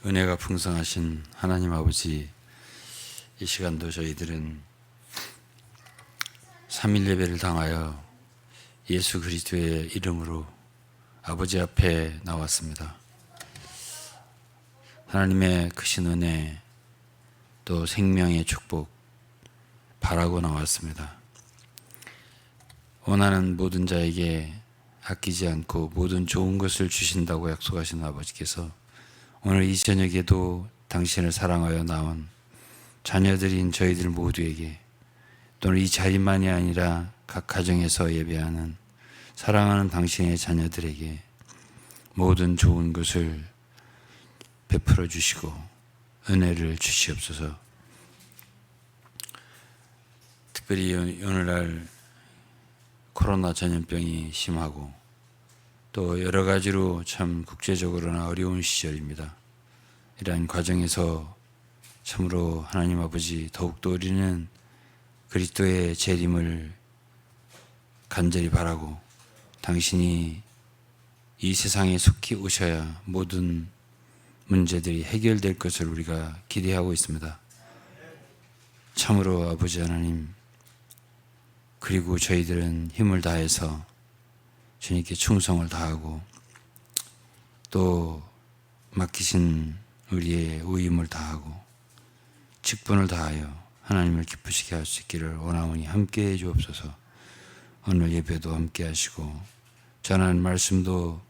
은혜가 풍성하신 하나님 아버지, 이 시간도 저희들은 삼일 예배를 당하여 예수 그리스도의 이름으로 아버지 앞에 나왔습니다. 하나님의 크신 은혜, 또 생명의 축복 바라고 나왔습니다. 원하는 모든 자에게 아끼지 않고 모든 좋은 것을 주신다고 약속하신 아버지께서 오늘 이 저녁에도 당신을 사랑하여 나온 자녀들인 저희들 모두에게, 또는 이 자리만이 아니라 각 가정에서 예배하는 사랑하는 당신의 자녀들에게 모든 좋은 것을 베풀어 주시고 은혜를 주시옵소서. 특별히 오늘날 코로나 전염병이 심하고 또 여러 가지로 참 국제적으로나 어려운 시절입니다. 이러한 과정에서 참으로 하나님 아버지, 더욱더 우리는 그리스도의 재림을 간절히 바라고 당신이 이 세상에 속히 오셔야 모든 문제들이 해결될 것을 우리가 기대하고 있습니다. 참으로 아버지 하나님, 그리고 저희들은 힘을 다해서 주님께 충성을 다하고 또 맡기신 우리의 의임을 다하고 직분을 다하여 하나님을 기쁘시게 할 수 있기를 원하오니 함께해 주옵소서. 오늘 예배도 함께 하시고 전하는 말씀도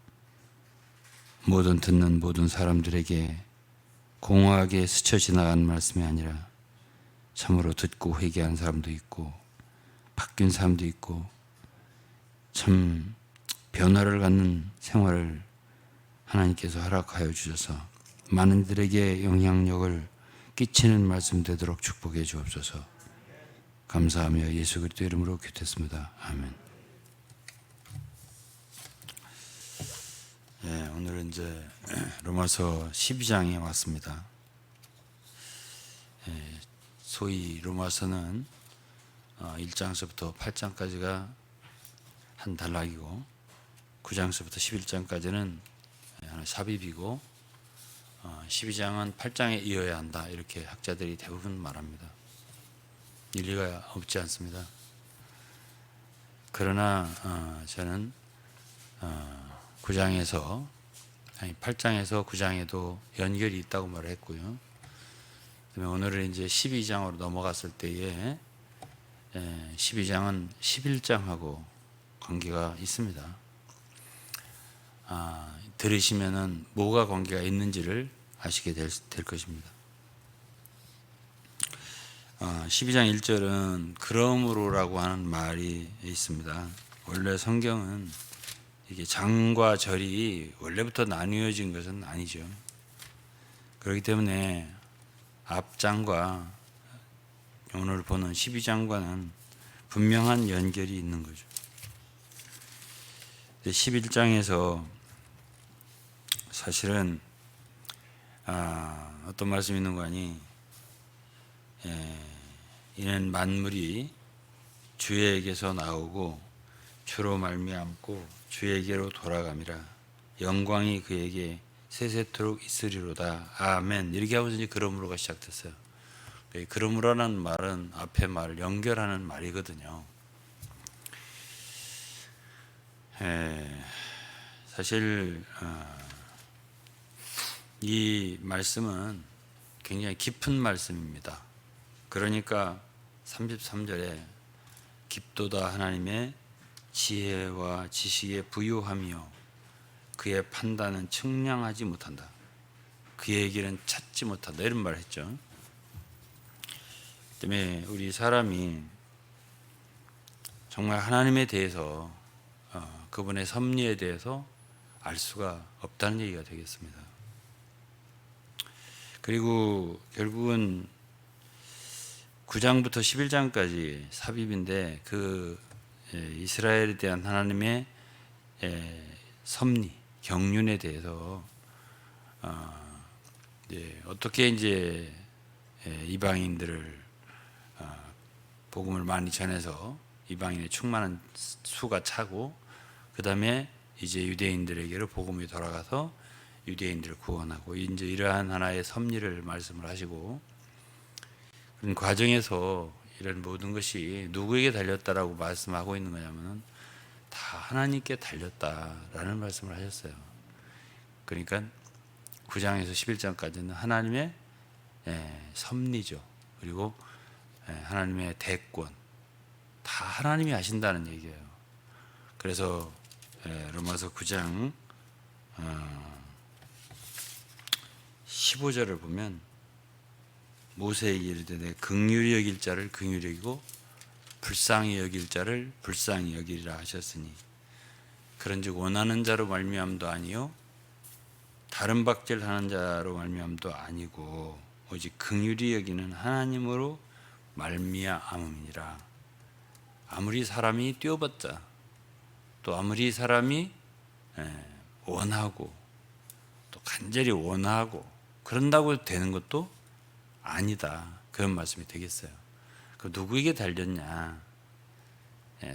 모든 듣는 모든 사람들에게 공허하게 스쳐 지나가는 말씀이 아니라 참으로 듣고 회개한 사람도 있고 바뀐 사람도 있고 참 변화를 갖는 생활을 하나님께서 허락하여 주셔서 많은 이들에게 영향력을 끼치는 말씀 되도록 축복해 주옵소서. 감사하며 예수 그리스도 이름으로 기도했습니다. 아멘. 오늘은 이제 로마서 12장에 왔습니다. 소위 로마서는 1장서부터 8장까지가 한 단락이고 9장서부터 11장까지는 하나 삽입이고 12장은 8장에 이어야 한다, 이렇게 학자들이 대부분 말합니다. 일리가 없지 않습니다. 그러나 저는 8장에서 9장에도 연결이 있다고 말을 했고요. 오늘은 이제 12장으로 넘어갔을 때에 12장은 11장하고 관계가 있습니다. 들으시면은 뭐가 관계가 있는지를 아시게 될 것입니다. 12장 1절은 그러므로라고 하는 말이 있습니다. 원래 성경은 이게 장과 절이 원래부터 나뉘어진 것은 아니죠. 그렇기 때문에 앞장과 오늘 보는 12장과는 분명한 연결이 있는 거죠. 11장에서 사실은 어떤 말씀이 있는 거 아니, 이는 만물이 주에게서 나오고 주로 말미암고 주에게로 돌아감이라, 영광이 그에게 세세토록 있으리로다. 아멘. 이렇게 하면서 이제 그러므로가 시작됐어요. 그러므로라는 말은 앞에 말을 연결하는 말이거든요. 사실 이 말씀은 굉장히 깊은 말씀입니다. 그러니까 33절에 깊도다 하나님의 지혜와 지식에 부유하며 그의 판단은 측량하지 못한다, 그의 길은 찾지 못한다, 이런 말을 했죠. 때문에 우리 사람이 정말 하나님에 대해서 그분의 섭리에 대해서 알 수가 없다는 얘기가 되겠습니다. 그리고 결국은 9장부터 11장까지 삽입인데 그 이스라엘에 대한 하나님의 섭리, 경륜에 대해서 어떻게 이제 이방인들을 복음을 많이 전해서 이방인의 충만한 수가 차고, 그 다음에 이제 유대인들에게로 복음이 돌아가서 유대인들을 구원하고 이제 이러한 하나의 섭리를 말씀을 하시고, 그런 과정에서 이런 모든 것이 누구에게 달렸다라고 말씀하고 있는 거냐면 다 하나님께 달렸다라는 말씀을 하셨어요. 그러니까 9장에서 11장까지는 하나님의 섭리죠. 그리고 하나님의 대권, 다 하나님이 하신다는 얘기예요. 그래서 로마서 9장 15절을 보면 모세에게 이르되 긍휼히 여길 자를 긍휼히 여기고 불쌍히 여길 자를 불쌍히 여기리라 하셨으니, 그런즉 원하는 자로 말미암도 아니요 다른 박질하는 자로 말미암도 아니고 오직 긍휼히 여기는 하나님으로 말미암음이니라. 아무리 사람이 뛰어봤자, 또 아무리 사람이 원하고 또 간절히 원하고 그런다고 되는 것도 아니다, 그런 말씀이 되겠어요. 그 누구에게 달렸냐?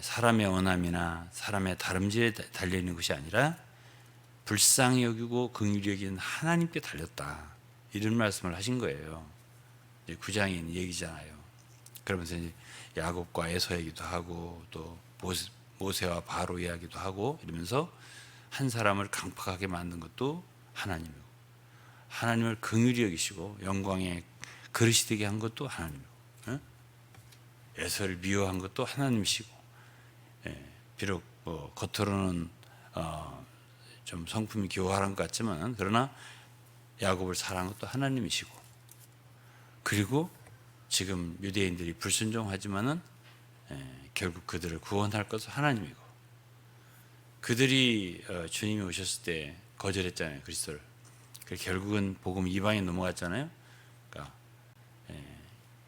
사람의 원함이나 사람의 다름질에 달려있는 것이 아니라 불쌍히 여기고 긍휼히 여기는 하나님께 달렸다, 이런 말씀을 하신 거예요. 9장인 얘기잖아요. 그러면서 이제 야곱과 에서 얘기도 하고 또 모세와 바로 이야기도 하고 이러면서 한 사람을 강팍하게 만든 것도 하나님이고, 하나님을 긍휼히 여기시고 영광의 그릇이 되게 한 것도 하나님이고, 에서를 미워한 것도 하나님이시고, 비록 뭐 겉으로는 좀 성품이 교활한 것 같지만 그러나 야곱을 사랑한 것도 하나님이시고, 그리고 지금 유대인들이 불순종하지만은 결국 그들을 구원할 것은 하나님이고, 그들이 주님이 오셨을 때 거절했잖아요, 그리스도를. 결국은 복음 이방에 넘어갔잖아요. 그러니까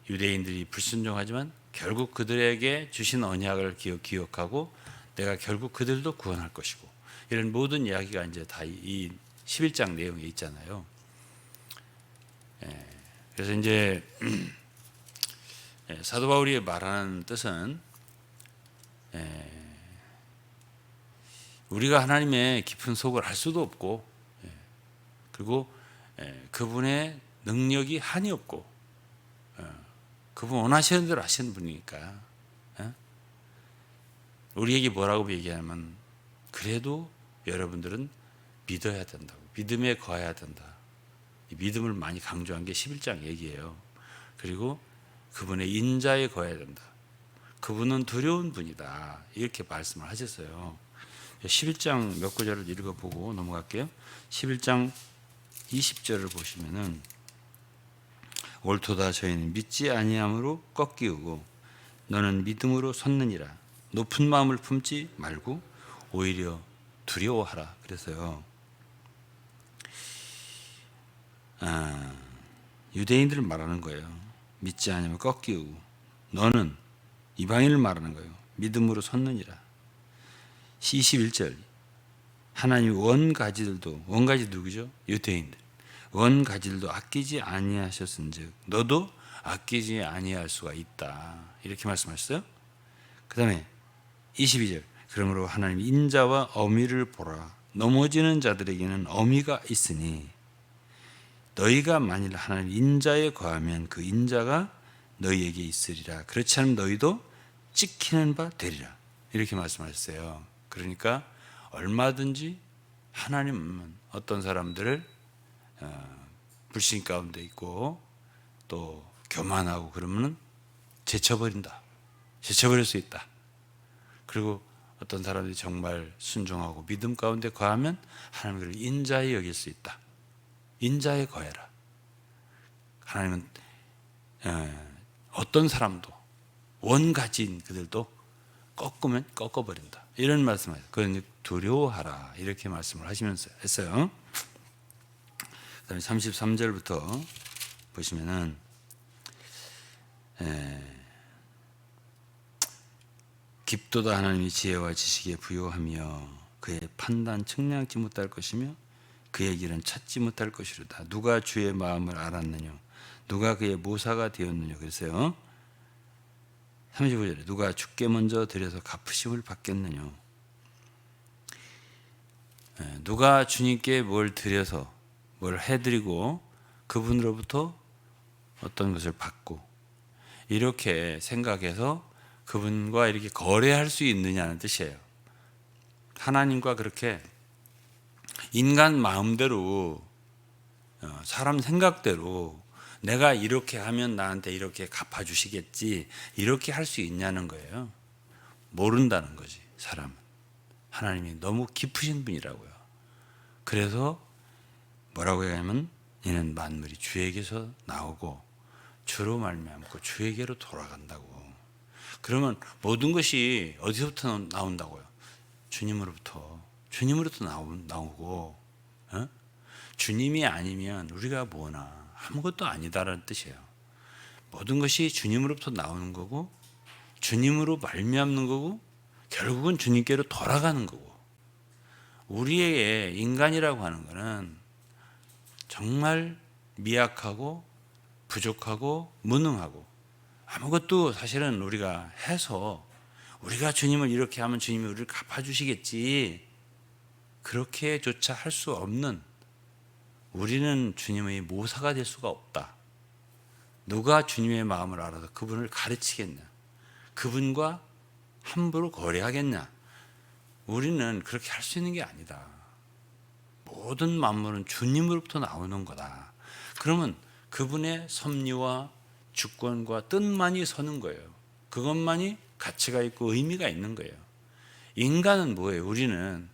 유대인들이 불순종하지만 결국 그들에게 주신 언약을 기억하고 내가 결국 그들도 구원할 것이고, 이런 모든 이야기가 이제 다 이 11장 내용에 있잖아요. 그래서 이제 사도 바울이 말하는 뜻은 우리가 하나님의 깊은 속을 알 수도 없고, 그리고 그분의 능력이 한이 없고, 그분 원하시는 대로 하시는 분이니까 우리에게 뭐라고 얘기하면, 그래도 여러분들은 믿어야 된다고, 믿음에 거해야 된다. 이 믿음을 많이 강조한 게 11장 얘기예요. 그리고 그분의 인자에 거해야 된다. 그분은 두려운 분이다, 이렇게 말씀을 하셨어요. 11장 몇 구절을 읽어보고 넘어갈게요. 11장 20절을 보시면은 옳도다 저희는 믿지 아니함으로 꺾이우고 너는 믿음으로 섰느니라. 높은 마음을 품지 말고 오히려 두려워하라. 그래서요, 유대인들을 말하는 거예요. 믿지 않으면 꺾이고, 너는 이방인을 말하는 거예요. 믿음으로 섰느니라. 21절 하나님 원가지들도, 원가지 누구죠? 유대인들. 원가지들도 아끼지 아니하셨은즉 너도 아끼지 아니할 수가 있다, 이렇게 말씀하셨어요. 그 다음에 22절 그러므로 하나님 인자와 어미를 보라. 넘어지는 자들에게는 어미가 있으니 너희가 만일 하나님 인자에 거하면 그 인자가 너희에게 있으리라. 그렇지 않으면 너희도 찍히는 바 되리라, 이렇게 말씀하셨어요. 그러니까 얼마든지 하나님은 어떤 사람들을 불신 가운데 있고 또 교만하고 그러면은 제쳐버린다, 제쳐버릴 수 있다. 그리고 어떤 사람들이 정말 순종하고 믿음 가운데 거하면 하나님은 그를 인자에 여길 수 있다. 인자에 거해라. 하나님은 어떤 사람도 원가지인 그들도 꺾으면 꺾어버린다, 이런 말씀을, 그건 두려워하라, 이렇게 말씀을 하시면서 했어요. 그 다음에 33절부터 보시면은 깊도다 하나님이 지혜와 지식에 부요하며 그의 판단 측량치 못할 것이며 그의 길은 찾지 못할 것이로다. 누가 주의 마음을 알았느냐, 누가 그의 모사가 되었느냐. 그랬어요. 35절에 누가 주께 먼저 드려서 갚으심을 받겠느냐. 누가 주님께 뭘 드려서 뭘 해드리고 그분으로부터 어떤 것을 받고 이렇게 생각해서 그분과 이렇게 거래할 수 있느냐는 뜻이에요. 하나님과 그렇게 인간 마음대로 사람 생각대로 내가 이렇게 하면 나한테 이렇게 갚아주시겠지 이렇게 할 수 있냐는 거예요. 모른다는 거지 사람은. 하나님이 너무 깊으신 분이라고요. 그래서 뭐라고 하냐면 이는 만물이 주에게서 나오고 주로 말미암고 주에게로 돌아간다고. 그러면 모든 것이 어디서부터 나온다고요? 주님으로부터 나오고 주님이 아니면 우리가 뭐나 아무것도 아니다라는 뜻이에요. 모든 것이 주님으로부터 나오는 거고 주님으로 말미암는 거고 결국은 주님께로 돌아가는 거고. 우리의 인간이라고 하는 것은 정말 미약하고 부족하고 무능하고 아무것도 사실은 우리가 해서 우리가 주님을 이렇게 하면 주님이 우리를 갚아주시겠지 그렇게조차 할 수 없는 우리는 주님의 모사가 될 수가 없다. 누가 주님의 마음을 알아서 그분을 가르치겠냐? 그분과 함부로 거래하겠냐? 우리는 그렇게 할 수 있는 게 아니다. 모든 만물은 주님으로부터 나오는 거다. 그러면 그분의 섭리와 주권과 뜻만이 서는 거예요. 그것만이 가치가 있고 의미가 있는 거예요. 인간은 뭐예요? 우리는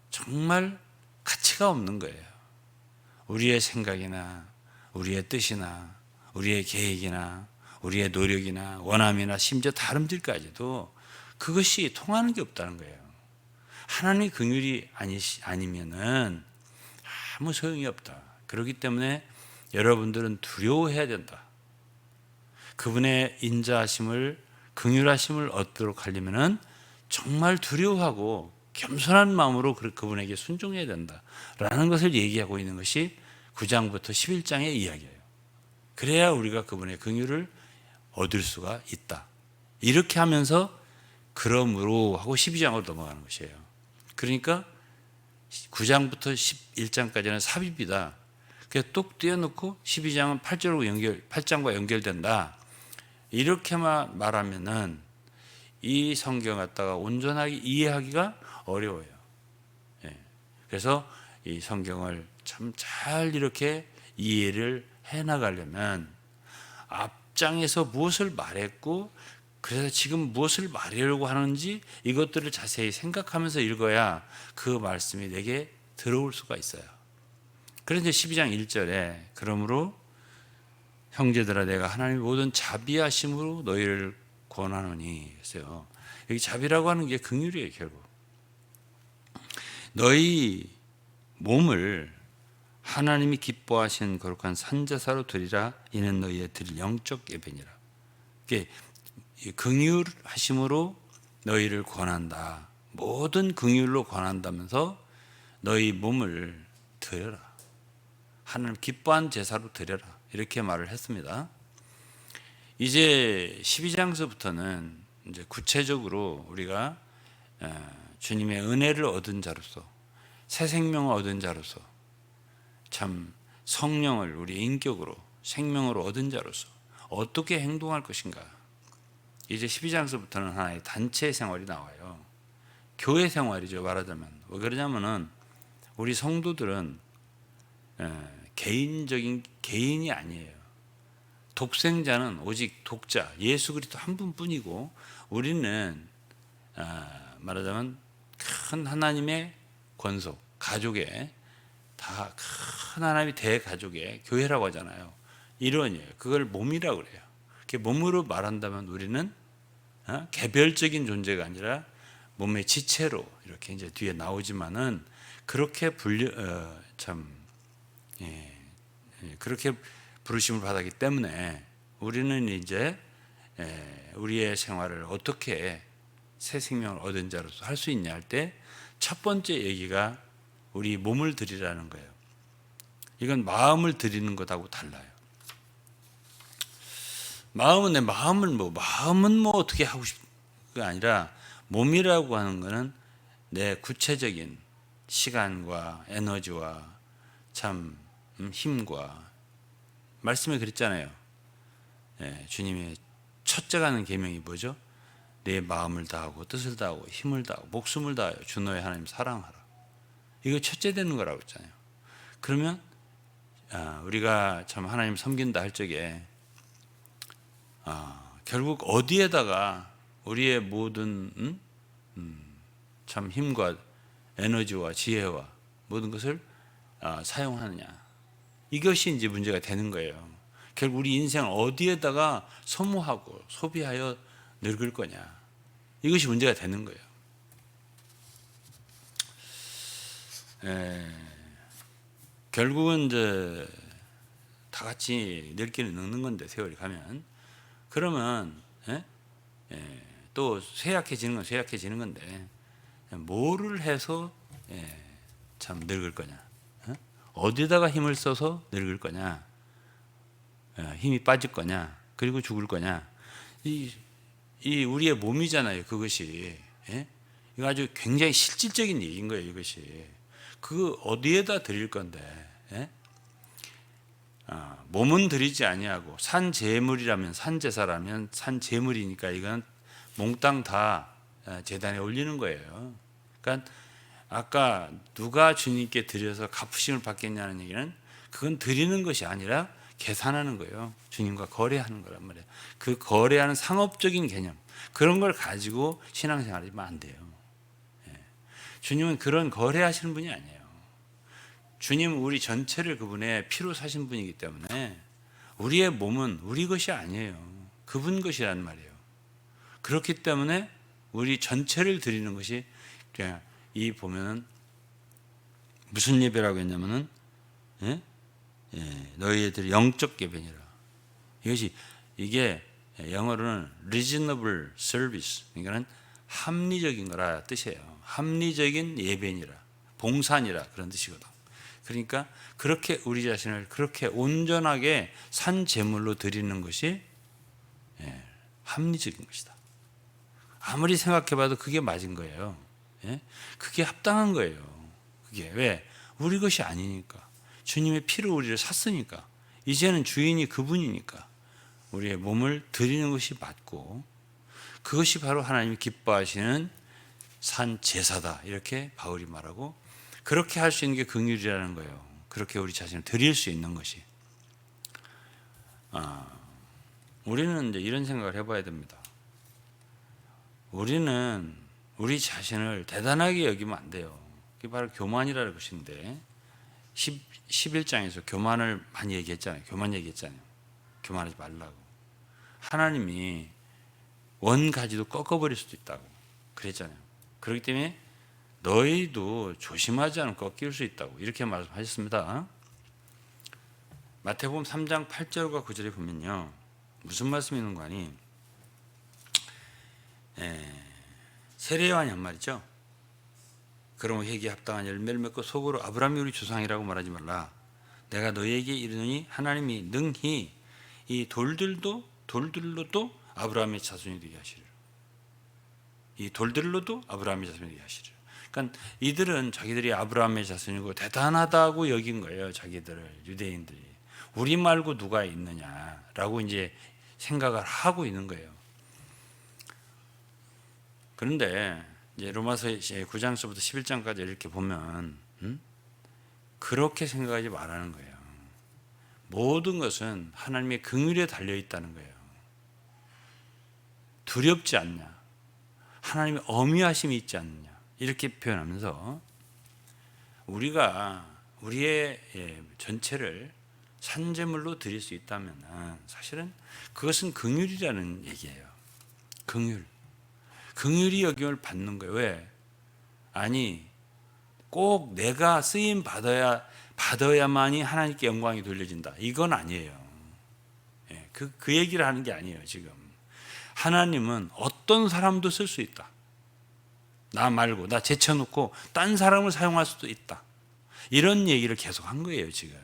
정말 가치가 없는 거예요. 우리의 생각이나 우리의 뜻이나 우리의 계획이나 우리의 노력이나 원함이나 심지어 다름질까지도 그것이 통하는 게 없다는 거예요. 하나님의 긍휼이 아니면은 아무 소용이 없다. 그렇기 때문에 여러분들은 두려워해야 된다. 그분의 인자하심을 긍휼하심을 얻도록 하려면은 정말 두려워하고 겸손한 마음으로 그분에게 순종해야 된다라는 것을 얘기하고 있는 것이 9장부터 11장의 이야기예요. 그래야 우리가 그분의 긍휼을 얻을 수가 있다. 이렇게 하면서 그러므로 하고 12장으로 넘어가는 것이에요. 그러니까 9장부터 11장까지는 삽입이다. 그래서 뚝 띄워놓고 12장은 8장과 연결된다. 이렇게만 말하면은 이 성경 갖다가 온전하게 이해하기가 어려워요. 그래서 이 성경을 참 잘 이렇게 이해를 해 나가려면 앞장에서 무엇을 말했고 그래서 지금 무엇을 말하려고 하는지 이것들을 자세히 생각하면서 읽어야 그 말씀이 내게 들어올 수가 있어요. 그런데 12장 1절에 그러므로 형제들아 내가 하나님의 모든 자비하심으로 너희를 권하노니 했어요. 여기 자비라고 하는 게 긍휼이에요. 결국 너희 몸을 하나님이 기뻐하시는 거룩한 산제사로 드리라. 이는 너희의 드릴 영적 예배니라. 긍휼하심으로 너희를 권한다. 모든 긍휼로 권한다면서 너희 몸을 드려라. 하나님 기뻐한 제사로 드려라. 이렇게 말을 했습니다. 이제 12장서부터는 이제 구체적으로 우리가 주님의 은혜를 얻은 자로서 새 생명을 얻은 자로서 참 성령을 우리 인격으로 생명으로 얻은 자로서 어떻게 행동할 것인가. 이제 12장서부터는 하나의 단체 생활이 나와요. 교회 생활이죠. 말하자면 왜 그러냐면은 우리 성도들은 개인적인 개인이 아니에요. 독생자는 오직 독자 예수 그리스도 한 분뿐이고 우리는 말하자면 큰 하나님의 권속 가족의 다 큰 하나님의 대가족의 교회라고 하잖아요. 일원이에요. 그걸 몸이라고 그래요. 몸으로 말한다면 우리는 개별적인 존재가 아니라 몸의 지체로 이렇게 이제 뒤에 나오지만은 그렇게 그렇게 부르심을 받았기 때문에 우리는 이제 우리의 생활을 어떻게 새 생명을 얻은 자로서 할 수 있냐 할 때 첫 번째 얘기가 우리 몸을 드리라는 거예요. 이건 마음을 드리는 것하고 달라요. 마음은 마음은 뭐 어떻게 하고 싶은 게 아니라 몸이라고 하는 것은 내 구체적인 시간과 에너지와 참 힘과 말씀에 그랬잖아요. 주님의 첫째 가는 계명이 뭐죠? 내 마음을 다하고 뜻을 다하고 힘을 다하고 목숨을 다하여 주 너의 하나님 사랑하라. 이거 첫째 되는 거라고 했잖아요. 그러면 우리가 참 하나님 섬긴다 할 적에 결국 어디에다가 우리의 모든 참 힘과 에너지와 지혜와 모든 것을 사용하느냐, 이것이 이제 문제가 되는 거예요. 결국 우리 인생을 어디에다가 소모하고 소비하여 늙을 거냐, 이것이 문제가 되는 거예요. 결국은 이제 다 같이 늙기는 늙는 건데, 세월이 가면 그러면 또 쇠약해지는 건 쇠약해지는 건데, 뭐를 해서 참 늙을 거냐, 어디다가 힘을 써서 늙을 거냐, 힘이 빠질 거냐, 그리고 죽을 거냐, 이 우리의 몸이잖아요. 그것이 이거 아주 굉장히 실질적인 얘기인 거예요. 이것이 그 어디에다 드릴 건데, 몸은 드리지 아니하고 산 제물이라면, 산 제사라면 산 제물이니까 이건 몽땅 다 제단에 올리는 거예요. 그러니까 아까 누가 주님께 드려서 갚으심을 받겠냐는 얘기는, 그건 드리는 것이 아니라 계산하는 거예요. 주님과 거래하는 거란 말이에요. 그 거래하는 상업적인 개념, 그런 걸 가지고 신앙생활을 하면 안 돼요. 주님은 그런 거래하시는 분이 아니에요. 주님은 우리 전체를 그분의 피로 사신 분이기 때문에 우리의 몸은 우리 것이 아니에요. 그분 것이란 말이에요. 그렇기 때문에 우리 전체를 드리는 것이, 이 보면은 무슨 예배라고 했냐면은 너희들이 영적 예배니라. 이게 영어로는 reasonable service, 그러니까 합리적인 거라 뜻이에요. 합리적인 예배니라, 봉산이라 그런 뜻이거든. 그러니까 그렇게 우리 자신을 그렇게 온전하게 산 제물로 드리는 것이 합리적인 것이다. 아무리 생각해봐도 그게 맞은 거예요. 그게 합당한 거예요. 그게 왜? 우리 것이 아니니까. 주님의 피로 우리를 샀으니까. 이제는 주인이 그분이니까 우리의 몸을 드리는 것이 맞고, 그것이 바로 하나님이 기뻐하시는 산 제사다, 이렇게 바울이 말하고, 그렇게 할 수 있는 게 긍휼이라는 거예요. 그렇게 우리 자신을 드릴 수 있는 것이. 우리는 이제 이런 생각을 해봐야 됩니다. 우리는 우리 자신을 대단하게 여기면 안 돼요. 그게 바로 교만이라는 것인데, 11장에서 교만을 많이 얘기했잖아요. 교만 얘기했잖아요. 교만하지 말라고. 하나님이 원가지도 꺾어버릴 수도 있다고 그랬잖아요. 그렇기 때문에 너희도 조심하지 않으면 꺾일 수 있다고 이렇게 말씀하셨습니다. 마태복음 3장 8절과 9절에 보면요, 무슨 말씀이 있는 거 아니? 세례요한이 한 말이죠. 그러면 회개에 합당한 열매를 맺고 속으로 아브라함이 우리 조상이라고 말하지 말라. 내가 너희에게 이르노니 하나님이 능히 이 돌들로도 아브라함의 자손이 되게 하시리라. 이 돌들로도 아브라함의 자손이 되게 하시리라. 그러니까 이들은 자기들이 아브라함의 자손이고 대단하다고 여긴 거예요. 자기들을, 유대인들이. 우리 말고 누가 있느냐라고 이제 생각을 하고 있는 거예요. 그런데 이제 로마서 9장서부터 11장까지 이렇게 보면 그렇게 생각하지 말라는 거예요. 모든 것은 하나님의 긍휼에 달려 있다는 거예요. 두렵지 않냐, 하나님의 어미하심이 있지 않느냐, 이렇게 표현하면서 우리가 우리의 전체를 산제물로 드릴 수 있다면 사실은 그것은 긍휼이라는 얘기예요. 긍휼이 여김을 받는 거예요. 왜? 아니, 꼭 내가 쓰임 받아야만이 하나님께 영광이 돌려진다, 이건 아니에요. 그 얘기를 하는 게 아니에요. 지금 하나님은 어떤 사람도 쓸 수 있다. 나 말고, 나 제쳐놓고 딴 사람을 사용할 수도 있다, 이런 얘기를 계속 한 거예요. 지금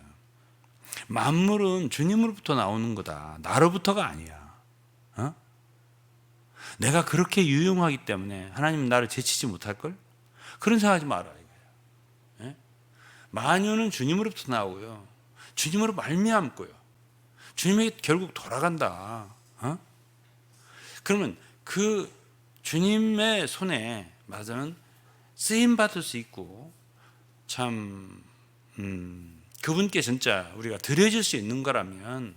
만물은 주님으로부터 나오는 거다, 나로부터가 아니야. 내가 그렇게 유용하기 때문에 하나님은 나를 제치지 못할걸? 그런 생각하지 마라 이거예요. 만유는 주님으로부터 나오고요. 주님으로 말미암고요. 주님에게 결국 돌아간다. 그러면 그 주님의 손에 맞아는 쓰임 받을 수 있고 참 그분께 진짜 우리가 드려질 수 있는 거라면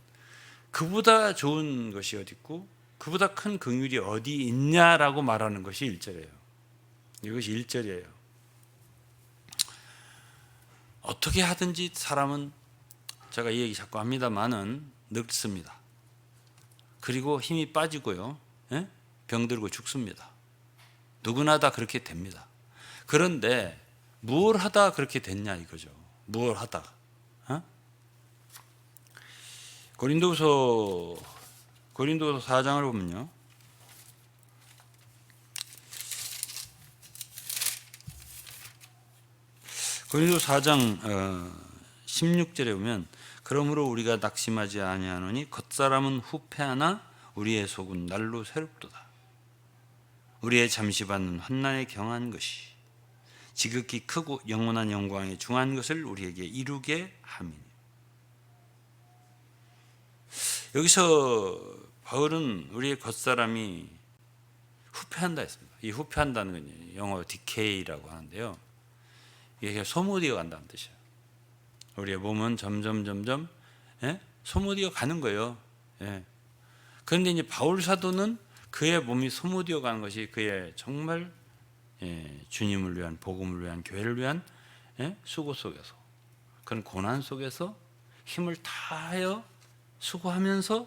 그보다 좋은 것이 어디 있고 그보다 큰 긍휼이 어디 있냐라고 말하는 것이 1절이에요. 이것이 1절이에요. 어떻게 하든지 사람은 제가 이 얘기 자꾸 합니다만은 늙습니다. 그리고 힘이 빠지고요. 병들고 죽습니다. 누구나 다 그렇게 됩니다. 그런데 뭘 하다 그렇게 됐냐 이거죠. 뭘 하다가. 고린도서 4장을 보면요. 고린도서 4장 16절에 보면 그러므로 우리가 낙심하지 아니하노니 겉사람은 후패하나 우리의 속은 날로 새롭도다. 우리의 잠시 받는 환난에 경한 것이 지극히 크고 영원한 영광에 중한 것을 우리에게 이루게 함이니. 여기서 바울은 우리의 겉사람이 후패한다 했습니다. 이 후패한다는 건 영어 decay라고 하는데요. 이게 소모되어 간다는 뜻이에요. 우리의 몸은 점점 소모되어 가는 거예요. 그런데 이제 바울 사도는 그의 몸이 소모되어 가는 것이 그의 정말 주님을 위한 복음을 위한 교회를 위한 수고 속에서 그런 고난 속에서 힘을 다하여 수고하면서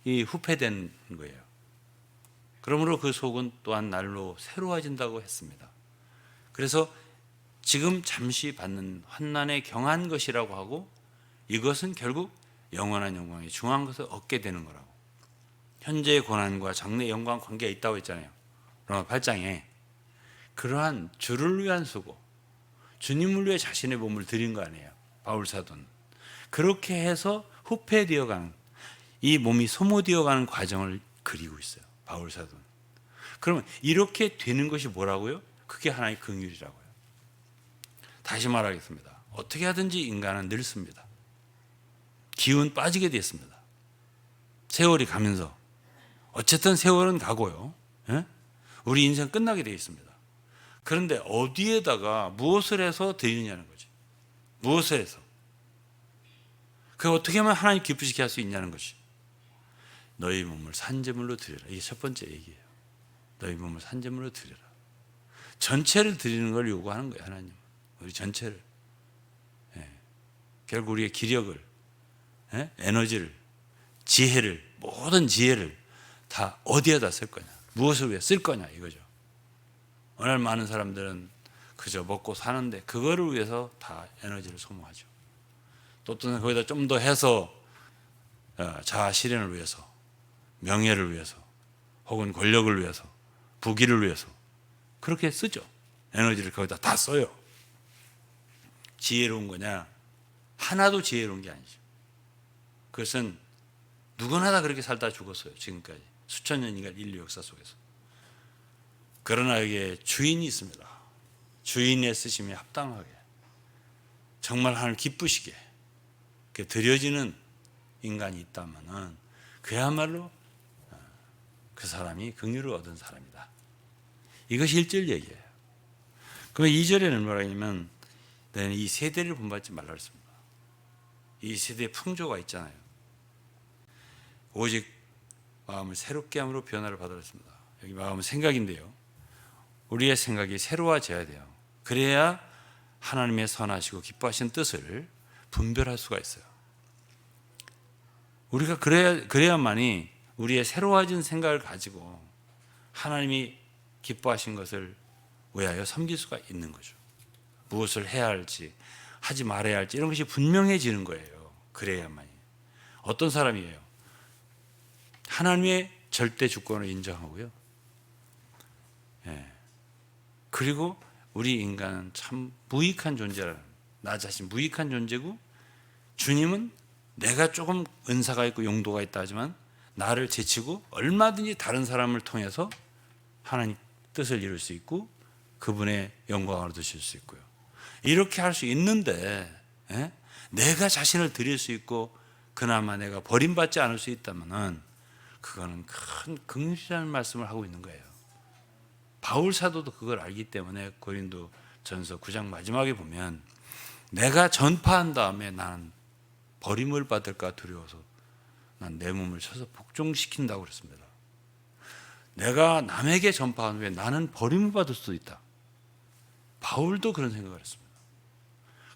이 후패된 거예요. 그러므로 그 속은 또한 날로 새로워진다고 했습니다. 그래서 지금 잠시 받는 환난에 경한 것이라고 하고 이것은 결국 영원한 영광에 중한 것을 얻게 되는 거라고. 현재의 고난과 장래 영광 관계가 있다고 했잖아요. 로마 8장에 그러한 주를 위한 수고, 주님을 위해 자신의 몸을 드린 거 아니에요. 바울 사도는. 그렇게 해서 후패되어가는 이 몸이 소모되어가는 과정을 그리고 있어요. 바울 사도는. 그러면 이렇게 되는 것이 뭐라고요? 그게 하나의 긍휼이라고요. 다시 말하겠습니다. 어떻게 하든지 인간은 늙습니다. 기운 빠지게 됐습니다. 세월이 가면서 어쨌든 세월은 가고요. 우리 인생 끝나게 되어 있습니다. 그런데 어디에다가 무엇을 해서 드리느냐는 거지. 무엇을 해서. 그 어떻게 하면 하나님 기쁘시게 할 수 있냐는 것이. 너희 몸을 산제물로 드리라. 이게 첫 번째 얘기예요. 너희 몸을 산제물로 드리라. 전체를 드리는 걸 요구하는 거예요. 하나님. 우리 전체를. 결국 우리의 기력을, 에너지를, 지혜를, 모든 지혜를 다 어디에다 쓸 거냐. 무엇을 위해 쓸 거냐 이거죠. 오늘 많은 사람들은 그저 먹고 사는데 그거를 위해서 다 에너지를 소모하죠. 또 또는 거기다 좀 더 해서 자아 실현을 위해서, 명예를 위해서, 혹은 권력을 위해서, 부귀를 위해서 그렇게 쓰죠. 에너지를 거기다 다 써요. 지혜로운 거냐? 하나도 지혜로운 게 아니죠. 그것은 누구나 다 그렇게 살다 죽었어요. 지금까지 수천 년인간 인류 역사 속에서. 그러나 여기에 주인이 있습니다. 주인의 쓰심에 합당하게 정말 하나님 기쁘시게 드려지는 인간이 있다면은 그야말로 그 사람이 긍휼을 얻은 사람이다. 이것이 1절 얘기예요. 그럼 2절에는 뭐라 하냐면 너는 이 세대를 본받지 말라 했습니다. 이 세대에 풍조가 있잖아요. 오직 마음을 새롭게 함으로 변화를 받으라 했습니다. 여기 마음은 생각인데요. 우리의 생각이 새로워져야 돼요. 그래야 하나님의 선하시고 기뻐하신 뜻을 분별할 수가 있어요. 우리가 그래야만이 우리의 새로워진 생각을 가지고 하나님이 기뻐하신 것을 위하여 섬길 수가 있는 거죠. 무엇을 해야 할지, 하지 말아야 할지 이런 것이 분명해지는 거예요. 그래야만이. 어떤 사람이에요? 하나님의 절대 주권을 인정하고요. 그리고 우리 인간은 참 무익한 존재라는, 나 자신 무익한 존재고 주님은 내가 조금 은사가 있고 용도가 있다 하지만 나를 제치고 얼마든지 다른 사람을 통해서 하나님 뜻을 이룰 수 있고 그분의 영광을 얻으실 수 있고요. 이렇게 할 수 있는데, 예? 내가 자신을 드릴 수 있고 그나마 내가 버림받지 않을 수 있다면은 그거는 큰 긍휼이라는 말씀을 하고 있는 거예요. 바울 사도도 그걸 알기 때문에 고린도 전서 9장 마지막에 보면 내가 전파한 다음에 나는 버림을 받을까 두려워서 난 내 몸을 쳐서 복종시킨다고 그랬습니다. 내가 남에게 전파한 후에 나는 버림을 받을 수도 있다. 바울도 그런 생각을 했습니다.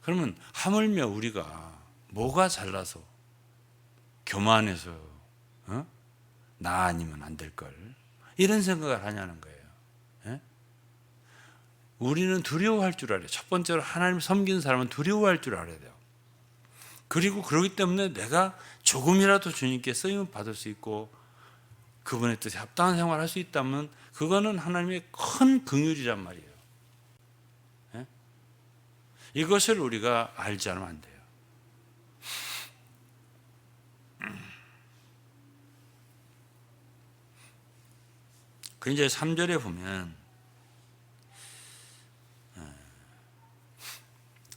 그러면 하물며 우리가 뭐가 잘나서 교만해서 나 아니면 안 될 걸 이런 생각을 하냐는 거예요. 예? 우리는 두려워할 줄 알아요. 첫 번째로 하나님 섬기는 사람은 두려워할 줄 알아야 돼요. 그리고 그렇기 때문에 내가 조금이라도 주님께 쓰임을 받을 수 있고 그분의 뜻에 합당한 생활을 할 수 있다면 그거는 하나님의 큰 긍휼이란 말이에요. 예? 이것을 우리가 알지 않으면 안 돼요. 그 이제 3절에 보면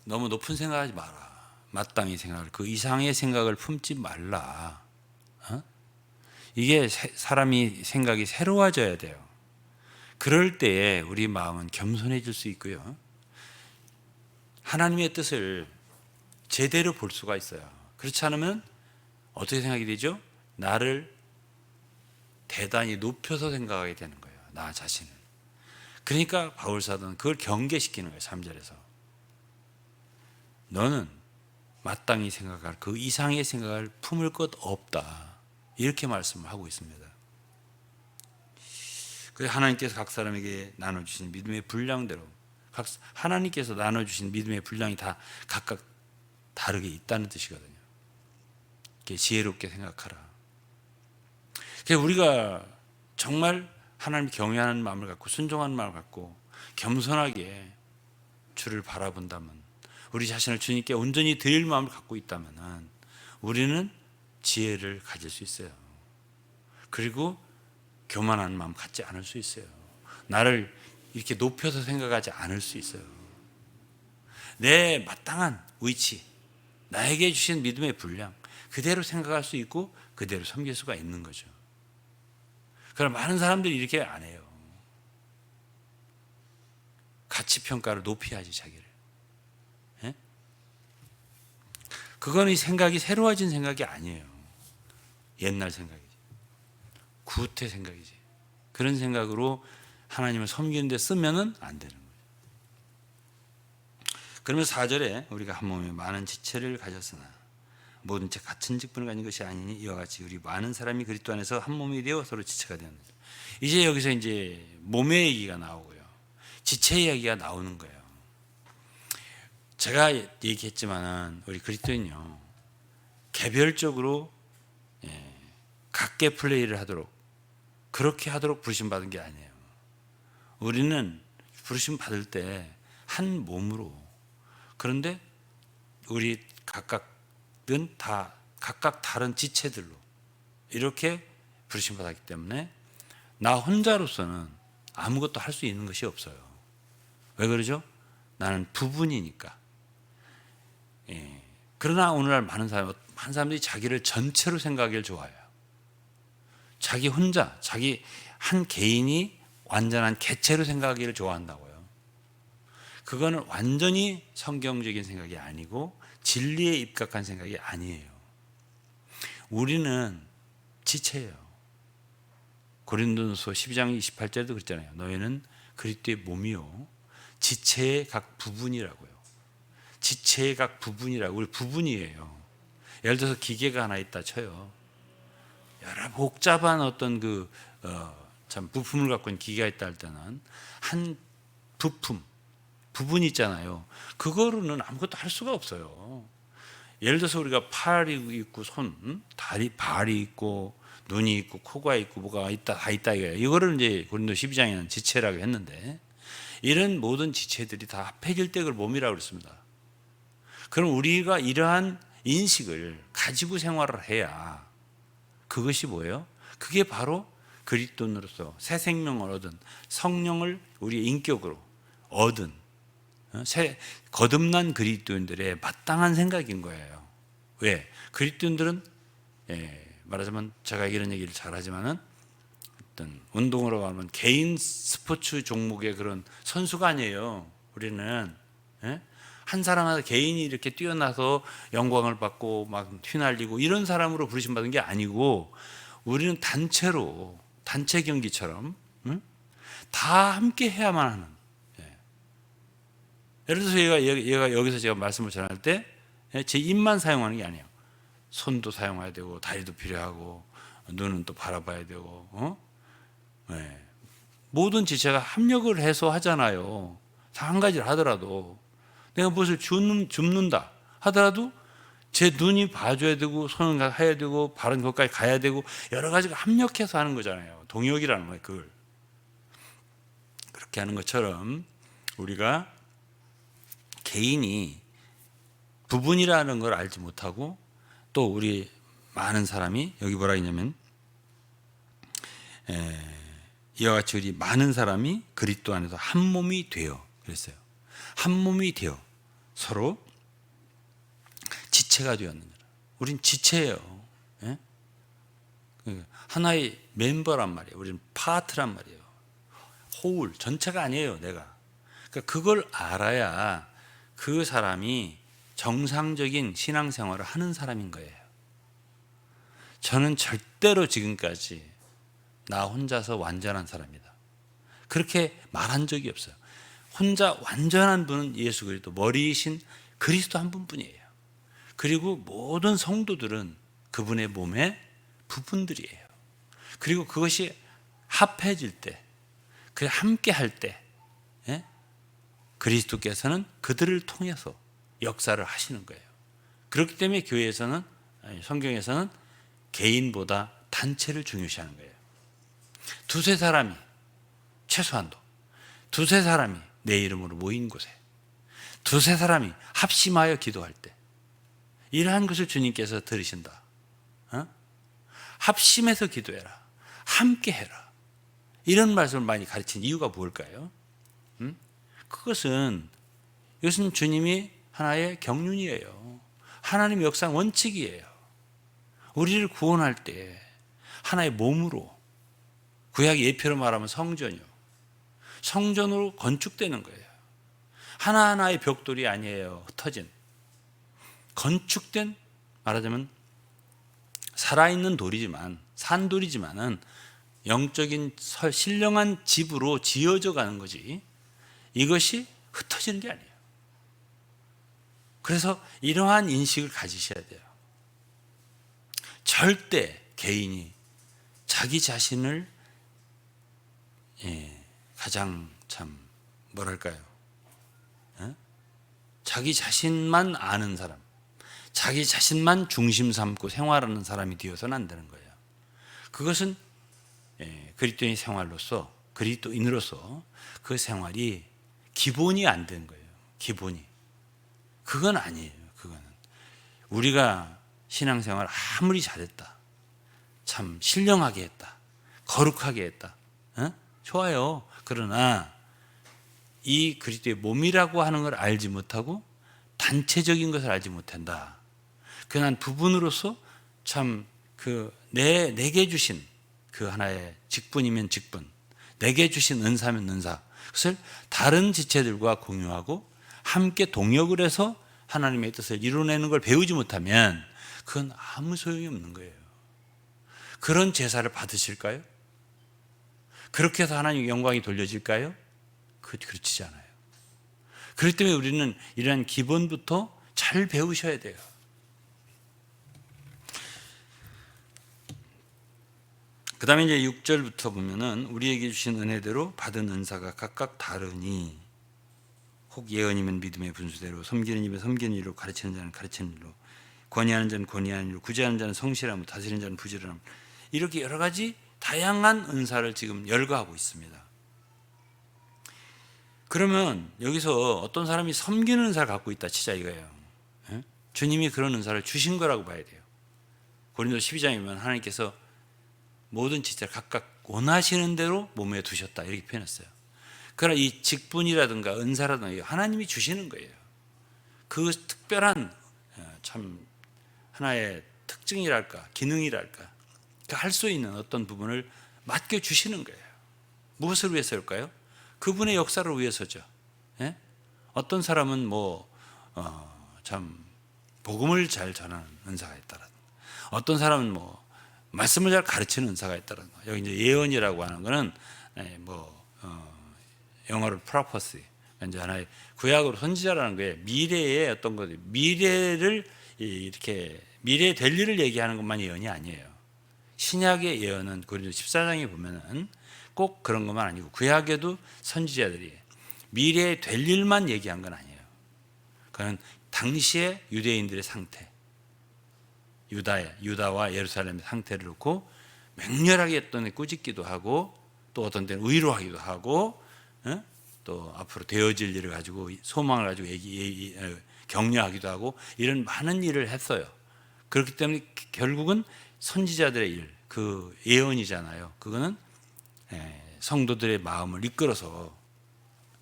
너무 높은 생각하지 마라. 마땅히 생각을 그 이상의 생각을 품지 말라. 이게 사람이 생각이 새로워져야 돼요. 그럴 때에 우리 마음은 겸손해질 수 있고요. 하나님의 뜻을 제대로 볼 수가 있어요. 그렇지 않으면 어떻게 생각이 되죠? 나를 대단히 높여서 생각하게 되는 거예요. 나 자신을. 그러니까 바울 사도는 그걸 경계시키는 거예요. 3절에서. 너는 마땅히 생각할 그 이상의 생각을 품을 것 없다. 이렇게 말씀을 하고 있습니다. 그래서 하나님께서 각 사람에게 나눠주신 믿음의 분량대로 하나님께서 나눠주신 믿음의 분량이 다 각각 다르게 있다는 뜻이거든요. 지혜롭게 생각하라. 그래서 우리가 정말 하나님 경외하는 마음을 갖고 순종하는 마음을 갖고 겸손하게 주를 바라본다면 우리 자신을 주님께 온전히 드릴 마음을 갖고 있다면 우리는 지혜를 가질 수 있어요. 그리고 교만한 마음 갖지 않을 수 있어요. 나를 이렇게 높여서 생각하지 않을 수 있어요. 내 마땅한 위치, 나에게 주신 믿음의 분량 그대로 생각할 수 있고 그대로 섬길 수가 있는 거죠. 그럼 많은 사람들이 이렇게 안 해요. 가치평가를 높이 하지 자기를. 예? 그거는 생각이 새로워진 생각이 아니에요. 옛날 생각이지. 구태 생각이지. 그런 생각으로 하나님을 섬기는 데 쓰면은 안 되는 거예요. 그러면 4절에 우리가 한 몸에 많은 지체를 가졌으나 모든 체 같은 직분을 가진 것이 아니니 이와 같이 우리 많은 사람이 그리스도 안에서 한 몸이 되어 서로 지체가 되었느니라. 이제 여기서 이제 몸의 얘기가 나오고요. 지체 이야기가 나오는 거예요. 제가 얘기했지만은 우리 그리스도인요. 개별적으로 각계 플레이를 하도록 그렇게 하도록 부르심 받은 게 아니에요. 우리는 부르심 받을 때 한 몸으로 그런데 우리 각각은 다 각각 다른 지체들로 이렇게 부르심 받았기 때문에 나 혼자로서는 아무것도 할 수 있는 것이 없어요. 왜 그러죠? 나는 부분이니까. 그러나 오늘날 많은 사람들이 자기를 전체로 생각하기를 좋아해요. 자기 혼자, 자기 한 개인이 완전한 개체로 생각하기를 좋아한다고요. 그거는 완전히 성경적인 생각이 아니고 진리에 입각한 생각이 아니에요. 우리는 지체예요. 고린도전서 12장 28절에도 그랬잖아요. 너희는 그리스도의 몸이요 지체의 각 부분이라고요. 지체의 각 부분이라고. 우리 부분이에요. 예를 들어서 기계가 하나 있다 쳐요. 여러 복잡한 어떤 참 부품을 갖고 있는 기계가 있다 할 때는 한 부분이 있잖아요. 그거로는 아무것도 할 수가 없어요. 예를 들어서 우리가 팔이 있고 손, 다리, 발이 있고 눈이 있고 코가 있고 뭐가 있다 다 있다 이거예요. 이거를 이제 고린도 12장에는 지체라고 했는데 이런 모든 지체들이 다 합해질 때 그걸 몸이라고 그랬습니다. 그럼 우리가 이러한 인식을 가지고 생활을 해야 그것이 뭐예요? 그게 바로 그리스도인으로서 새 생명을 얻은 성령을 우리의 인격으로 얻은 거듭난 그리스도인들의 마땅한 생각인 거예요. 왜? 그리스도인들은 말하자면 제가 이런 얘기를 잘하지만은 어떤 운동으로 가면 개인 스포츠 종목의 그런 선수가 아니에요. 우리는 한 사람마다 개인이 이렇게 뛰어나서 영광을 받고 막 휘날리고 이런 사람으로 부르심받은 게 아니고 우리는 단체로 단체 경기처럼 다 함께 해야만 하는. 예를 들어서 얘가 여기서 제가 말씀을 전할 때 제 입만 사용하는 게 아니에요. 손도 사용해야 되고 다리도 필요하고 눈은 또 바라봐야 되고 모든 지체가 합력을 해서 하잖아요. 한 가지를 하더라도 내가 무엇을 줍는다 하더라도 제 눈이 봐줘야 되고 손은 해야 되고 발은 거기까지 가야 되고 여러 가지가 합력해서 하는 거잖아요. 동역이라는 거예요. 그걸 그렇게 하는 것처럼 우리가 개인이 부분이라는 걸 알지 못하고 또 우리 많은 사람이 여기 뭐라 했냐면 이와 같이 우리 많은 사람이 그리스도 안에서 한 몸이 되어 그랬어요. 한 몸이 되어 서로 지체가 되었느니라. 우린 지체예요. 하나의 멤버란 말이에요. 우리는 파트란 말이에요. 호울 전체가 아니에요. 내가. 그러니까 그걸 알아야 그 사람이 정상적인 신앙생활을 하는 사람인 거예요. 저는 절대로 지금까지 나 혼자서 완전한 사람이다. 그렇게 말한 적이 없어요. 혼자 완전한 분은 예수 그리스도 머리이신 그리스도 한 분뿐이에요. 그리고 모든 성도들은 그분의 몸의 부분들이에요. 그리고 그것이 합해질 때, 그 함께 할 때, 그리스도께서는 그들을 통해서 역사를 하시는 거예요. 그렇기 때문에 교회에서는 성경에서는 개인보다 단체를 중요시하는 거예요. 두세 사람이 최소한도 두세 사람이 내 이름으로 모인 곳에 두세 사람이 합심하여 기도할 때 이러한 것을 주님께서 들으신다. 합심해서 기도해라. 함께 해라. 이런 말씀을 많이 가르친 이유가 뭘까요? 그것은 이것은 주님이 하나의 경륜이에요. 하나님의 역사 원칙이에요. 우리를 구원할 때 하나의 몸으로 구약 예표로 말하면 성전이요. 성전으로 건축되는 거예요. 하나하나의 벽돌이 아니에요. 흩어진 건축된 말하자면 살아있는 돌이지만 산돌이지만은 영적인 신령한 집으로 지어져 가는 거지 이것이 흩어지는 게 아니에요. 그래서 이러한 인식을 가지셔야 돼요. 절대 개인이 자기 자신을 가장 참 뭐랄까요? 자기 자신만 아는 사람, 자기 자신만 중심 삼고 생활하는 사람이 되어서는 안 되는 거예요. 그것은 그리스도인 생활로서 그리스도인으로서 그 생활이 기본이 안 된 거예요. 기본이. 그건 아니에요. 그거는 우리가 신앙생활 아무리 잘했다, 참 신령하게 했다, 거룩하게 했다, 좋아요. 그러나 이 그리스도의 몸이라고 하는 걸 알지 못하고 단체적인 것을 알지 못한다. 그난 부분으로서 참 그 내게 주신 그 하나의 직분이면 직분, 내게 주신 은사면 은사, 그것을 다른 지체들과 공유하고 함께 동역을 해서 하나님의 뜻을 이루어내는 걸 배우지 못하면 그건 아무 소용이 없는 거예요. 그런 제사를 받으실까요? 그렇게 해서 하나님 영광이 돌려질까요? 그렇지 않아요. 그렇기 때문에 우리는 이러한 기본부터 잘 배우셔야 돼요. 그 다음에 이제 6절부터 보면은 우리에게 주신 은혜대로 받은 은사가 각각 다르니 혹 예언이면 믿음의 분수대로 섬기는 입에 섬기는 일로 가르치는 자는 가르치는 일로 권위하는 자는 권위하는 일로 구제하는 자는 성실함으로 다스리는 자는 부지런함 이렇게 여러 가지 다양한 은사를 지금 열거하고 있습니다. 그러면 여기서 어떤 사람이 섬기는 은사를 갖고 있다 치자 이거예요. 주님이 그런 은사를 주신 거라고 봐야 돼요. 고린도 12장에 보면 하나님께서 모든 지체를 각각 원하시는 대로 몸에 두셨다 이렇게 표현했어요. 그러나 이 직분이라든가 은사라든가 하나님이 주시는 거예요. 그 특별한 참 하나의 특징이랄까 기능이랄까 할 수 있는 어떤 부분을 맡겨주시는 거예요. 무엇을 위해서일까요? 그분의 역사를 위해서죠. 예? 어떤 사람은 참 복음을 잘 전하는 은사가 있다라든가, 어떤 사람은 말씀을 잘 가르치는 은사가 있다라든가. 여기 이제 예언이라고 하는 거는 영어로 프로퍼시, 이제 하나의 구약으로 선지자라는 거예요. 미래의 어떤 것, 미래를 이렇게 미래에 될 일을 얘기하는 것만 예언이 아니에요. 신약의 예언은 고린도 14장에 보면은 꼭 그런 것만 아니고 구약에도 선지자들이 미래에 될 일만 얘기한 건 아니에요. 그건 당시의 유대인들의 상태, 유다와 예루살렘의 상태를 놓고 맹렬하게 어떤 데 꾸짖기도 하고 또 어떤 때는 위로하기도 하고 또 앞으로 되어질 일을 가지고 소망을 가지고 격려하기도 하고 이런 많은 일을 했어요. 그렇기 때문에 결국은 선지자들의 일, 그 예언이잖아요. 그거는 성도들의 마음을 이끌어서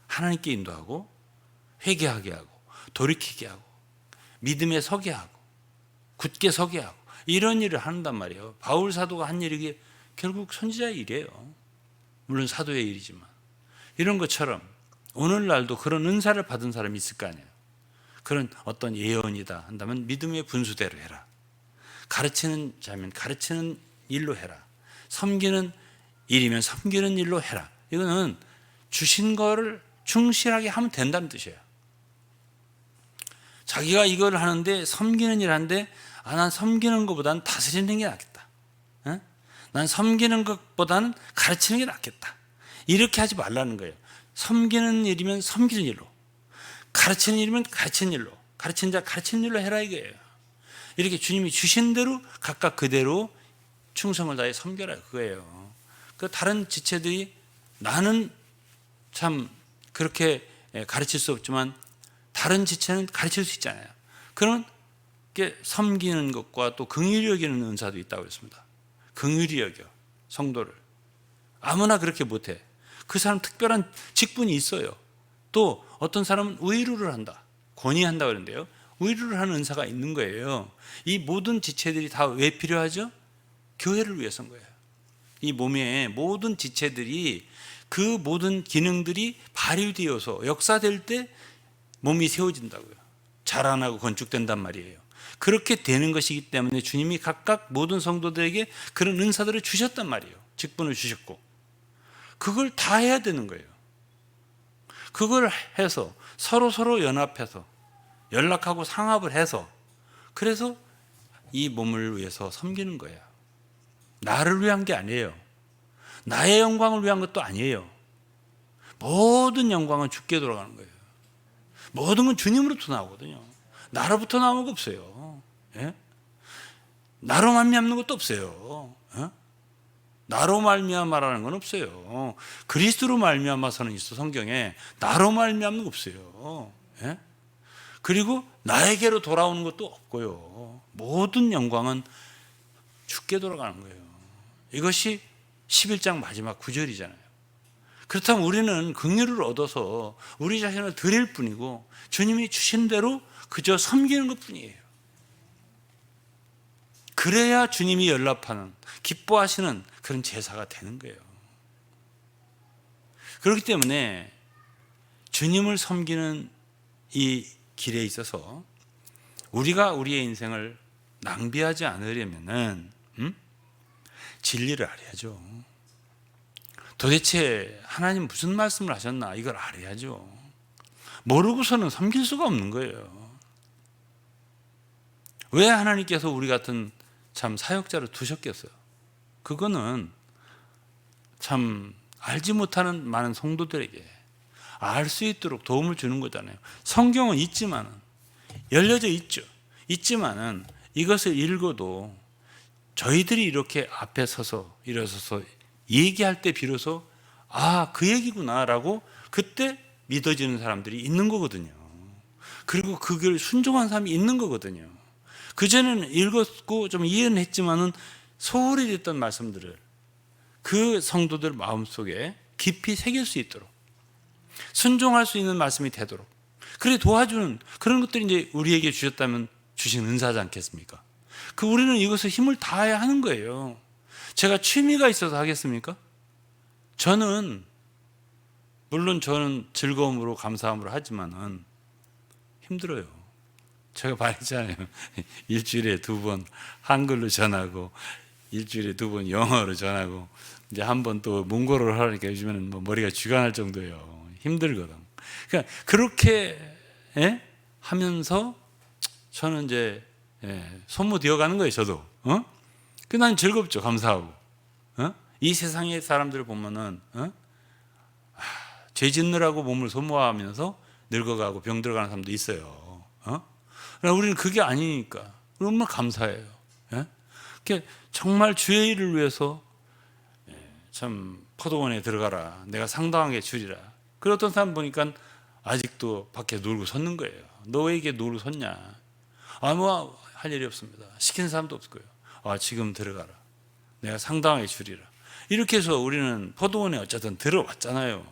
하나님께 인도하고 회개하게 하고 돌이키게 하고 믿음에 서게 하고 굳게 서게 하고 이런 일을 한단 말이에요. 바울 사도가 한 일이 결국 선지자의 일이에요. 물론 사도의 일이지만 이런 것처럼 오늘날도 그런 은사를 받은 사람이 있을 거 아니에요. 그런 어떤 예언이다 한다면 믿음의 분수대로 해라. 가르치는 자면 가르치는 일로 해라. 섬기는 일이면 섬기는 일로 해라. 이거는 주신 거를 충실하게 하면 된다는 뜻이에요. 자기가 이걸 하는데 섬기는 일 하는데 난 섬기는 것보다는 다스리는 게 낫겠다. 난 섬기는 것보다는 가르치는 게 낫겠다. 이렇게 하지 말라는 거예요. 섬기는 일이면 섬기는 일로, 가르치는 일이면 가르치는 일로, 가르치는 자 가르치는 일로 해라 이거예요. 이렇게 주님이 주신 대로 각각 그대로 충성을 다해 섬겨라 그거예요. 그 다른 지체들이 나는 참 그렇게 가르칠 수 없지만 다른 지체는 가르칠 수 있잖아요. 그런 게 섬기는 것과 또 긍휼히 여기는 은사도 있다고 했습니다. 긍휼히 여겨 성도를 아무나 그렇게 못해. 그 사람 특별한 직분이 있어요. 또 어떤 사람은 위로를 한다, 권위한다 그러는데요. 위로를 하는 은사가 있는 거예요. 이 모든 지체들이 다 왜 필요하죠? 교회를 위해서인 거예요. 이 몸의 모든 지체들이 그 모든 기능들이 발휘되어서 역사될 때 몸이 세워진다고요. 자라나고 건축된단 말이에요. 그렇게 되는 것이기 때문에 주님이 각각 모든 성도들에게 그런 은사들을 주셨단 말이에요. 직분을 주셨고 그걸 다 해야 되는 거예요. 그걸 해서 서로 연합해서 연락하고 상합을 해서 그래서 이 몸을 위해서 섬기는 거예요. 나를 위한 게 아니에요. 나의 영광을 위한 것도 아니에요. 모든 영광은 주께 돌아가는 거예요. 모든 건 주님으로부터 나오거든요. 나로부터 나오는 거 없어요. 예? 나로 말미암는 것도 없어요. 예? 나로 말미암아라는 건 없어요. 그리스도로 말미암아서는 있어 성경에. 나로 말미암는 거 없어요. 예? 그리고 나에게로 돌아오는 것도 없고요. 모든 영광은 주께 돌아가는 거예요. 이것이 11장 마지막 9절이잖아요. 그렇다면 우리는 긍휼을 얻어서 우리 자신을 드릴 뿐이고 주님이 주신 대로 그저 섬기는 것뿐이에요. 그래야 주님이 연락하는 기뻐하시는 그런 제사가 되는 거예요. 그렇기 때문에 주님을 섬기는 이 길에 있어서 우리가 우리의 인생을 낭비하지 않으려면은 진리를 알아야죠. 도대체 하나님 무슨 말씀을 하셨나 이걸 알아야죠. 모르고서는 섬길 수가 없는 거예요. 왜 하나님께서 우리 같은 참 사역자를 두셨겠어요? 그거는 참 알지 못하는 많은 성도들에게 알 수 있도록 도움을 주는 거잖아요. 성경은 있지만은 열려져 있죠. 있지만은 이것을 읽어도 저희들이 이렇게 앞에 서서 일어서서 얘기할 때 비로소 그 얘기구나라고 그때 믿어지는 사람들이 있는 거거든요. 그리고 그걸 순종한 사람이 있는 거거든요. 그전에는 읽었고 좀 이해는 했지만은 소홀히 됐던 말씀들을 그 성도들 마음속에 깊이 새길 수 있도록 순종할 수 있는 말씀이 되도록 그래 도와주는 그런 것들이 이제 우리에게 주셨다면 주신 은사지 않겠습니까? 우리는 이것을 힘을 다해야 하는 거예요. 제가 취미가 있어서 하겠습니까? 물론 저는 즐거움으로 감사함으로 하지만은 힘들어요. 제가 말했잖아요. 일주일에 2번 한글로 전하고 일주일에 2번 영어로 전하고 이제 한 번 또 몽골어를 하니까 요즘에는 뭐 머리가 쥐가 날 정도예요. 힘들거든. 그러니까 그렇게 하면서 저는 이제 소모되어 가는 거예요. 저도. 난 즐겁죠. 감사하고. 이 세상의 사람들을 보면은 죄 짓느라고 몸을 소모하면서 늙어가고 병 들어가는 사람도 있어요. 그러나 우리는 그게 아니니까 얼마나 감사해요. 정말 주의 일을 위해서 참 포도원에 들어가라. 내가 상당하게 주리라. 그런 어떤 사람 보니까 아직도 밖에 놀고 섰는 거예요. 너 왜 이게 놀고 섰냐? 뭐 할 일이 없습니다. 시키는 사람도 없을 거예요. 지금 들어가라. 내가 상당하게 주리라. 이렇게 해서 우리는 포도원에 어쨌든 들어왔잖아요.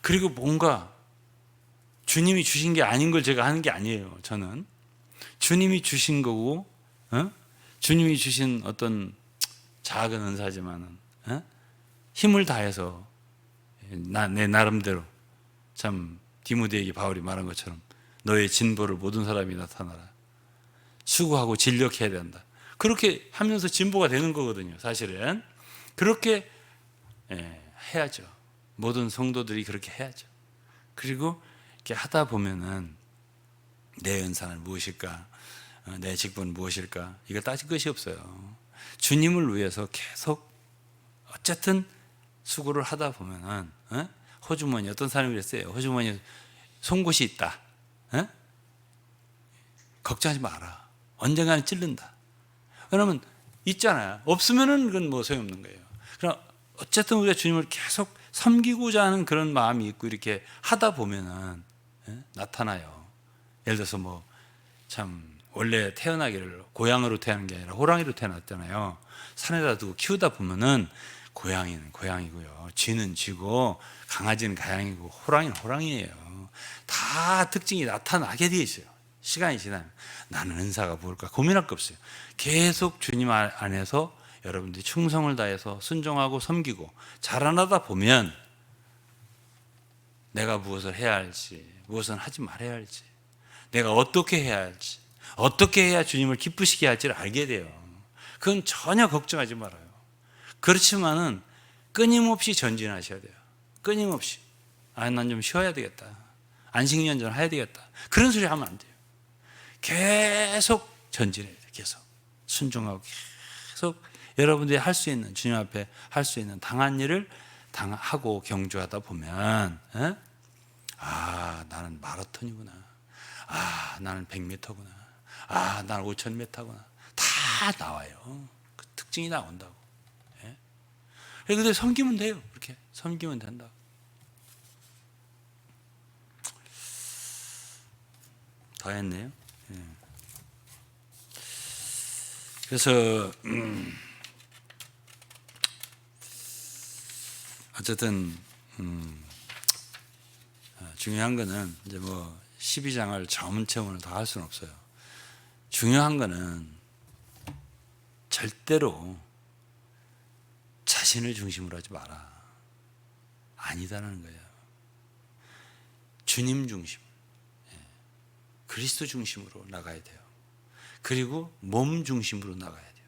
그리고 뭔가 주님이 주신 게 아닌 걸 제가 하는 게 아니에요. 저는 주님이 주신 거고 주님이 주신 어떤 작은 은사지만은 힘을 다해서 내 나름대로 참 디모데에게 바울이 말한 것처럼 너의 진보를 모든 사람이 나타나라. 수고하고 진력해야 된다. 그렇게 하면서 진보가 되는 거거든요. 사실은 그렇게 해야죠. 모든 성도들이 그렇게 해야죠. 그리고 이렇게 하다 보면은 내 은사는 무엇일까? 내 직분은 무엇일까? 이거 따질 것이 없어요. 주님을 위해서 계속 어쨌든 수고를 하다 보면은 호주머니 어떤 사람이 그랬어요. 호주머니 송곳이 있다. 걱정하지 마라. 언젠가는 찔른다. 왜냐면 있잖아요. 없으면은 그건 뭐 소용없는 거예요. 그럼 어쨌든 우리가 주님을 계속 섬기고자 하는 그런 마음이 있고 이렇게 하다 보면은 나타나요. 예를 들어서 뭐 참 원래 태어나기를 고양이로 태어난 게 아니라 호랑이로 태어났잖아요. 산에다 두고 키우다 보면은 고양이는 고양이고요. 쥐는 쥐고 강아지는 강아지고 호랑이는 호랑이에요. 다 특징이 나타나게 되어 있어요. 시간이 지나면 나는 은사가 뭘까 고민할 거 없어요. 계속 주님 안에서 여러분들이 충성을 다해서 순종하고 섬기고 자라나다 보면 내가 무엇을 해야 할지 무엇은 하지 말아야 할지 내가 어떻게 해야 할지 어떻게 해야 주님을 기쁘시게 할지를 알게 돼요. 그건 전혀 걱정하지 말아요. 그렇지만은 끊임없이 전진하셔야 돼요. 끊임없이 난 좀 쉬어야 되겠다. 안식년전 해야 되겠다. 그런 소리 하면 안 돼요. 계속 전진해야 돼요. 계속 순종하고 계속 여러분들이 할 수 있는 주님 앞에 할 수 있는 당한 일을 하고 경주하다 보면 나는 마라톤이구나. 나는 100m구나. 나는 5000m구나. 다 나와요. 그 특징이 나온다고. 근데 섬기면 돼요. 그렇게 섬기면 된다. 다 했네요. 그래서 어쨌든 중요한 거는 이제 뭐 12장을 전체문을 다 할 수는 없어요. 중요한 거는 절대로 자신을 중심으로 하지 마라. 아니다라는 거예요. 주님 중심, 그리스도 중심으로 나가야 돼요. 그리고 몸 중심으로 나가야 돼요.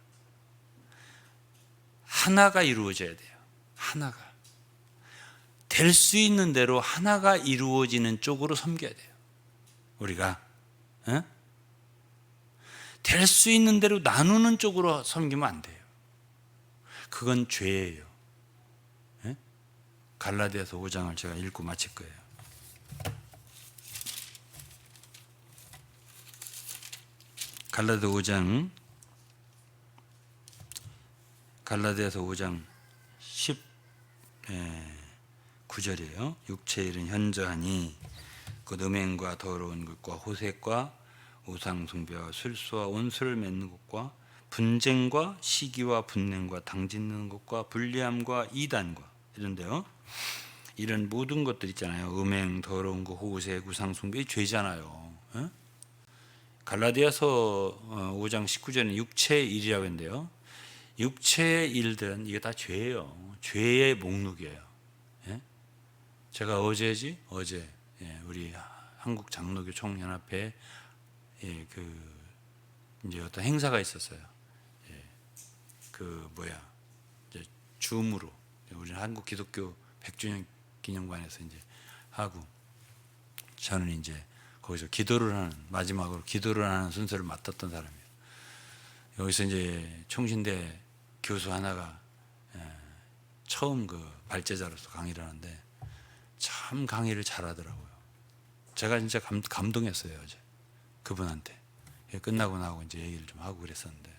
하나가 이루어져야 돼요. 하나가. 될 수 있는 대로 하나가 이루어지는 쪽으로 섬겨야 돼요. 우리가 될 수 있는 대로 나누는 쪽으로 섬기면 안 돼요. 그건 죄예요. 갈라디아서 5장을 제가 읽고 마칠 거예요. 갈라디아서 5장 19절이에요. 육체의 일은 현저하니 곧 음행과 더러운 것과 호색과 우상숭배와 술수와 온수를 맺는 것과 분쟁과 시기와 분냄과 당짓는 것과 불리함과 이단과 이런데요. 이런 모든 것들 있잖아요. 음행, 더러운 거, 호세, 구상숭배, 이 죄잖아요. 어? 갈라디아서 5장 19절에 육체의 일이라고 했는데요. 육체의 일들은 이게 다 죄예요. 죄의 목록이에요. 예? 제가 어제 우리 한국 장로교 총연합회 이제 어떤 행사가 있었어요. 이제 줌으로 우리 한국 기독교 100주년 기념관에서 이제 하고, 저는 이제 거기서 마지막으로 기도를 하는 순서를 맡았던 사람이에요. 여기서 이제 총신대 교수 하나가 처음 그 발제자로서 강의를 하는데 참 강의를 잘하더라고요. 제가 진짜 감동했어요, 어제 그분한테. 끝나고 나하고 이제 얘기를 좀 하고 그랬었는데,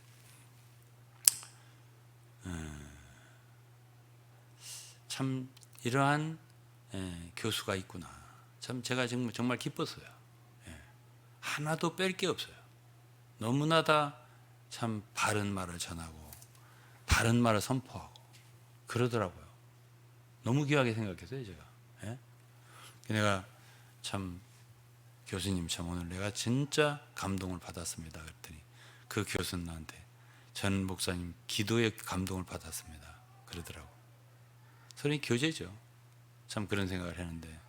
참 이러한 교수가 있구나. 참 제가 정말 기뻤어요. 하나도 뺄 게 없어요. 너무나 다 참 바른 말을 전하고 바른 말을 선포하고 그러더라고요. 너무 귀하게 생각했어요, 제가. 내가 참 교수님, 참 오늘 내가 진짜 감동을 받았습니다. 그랬더니 그 교수는 나한테 전 목사님 기도에 감동을 받았습니다. 그러더라고. 서로 교제죠. 참 그런 생각을 했는데,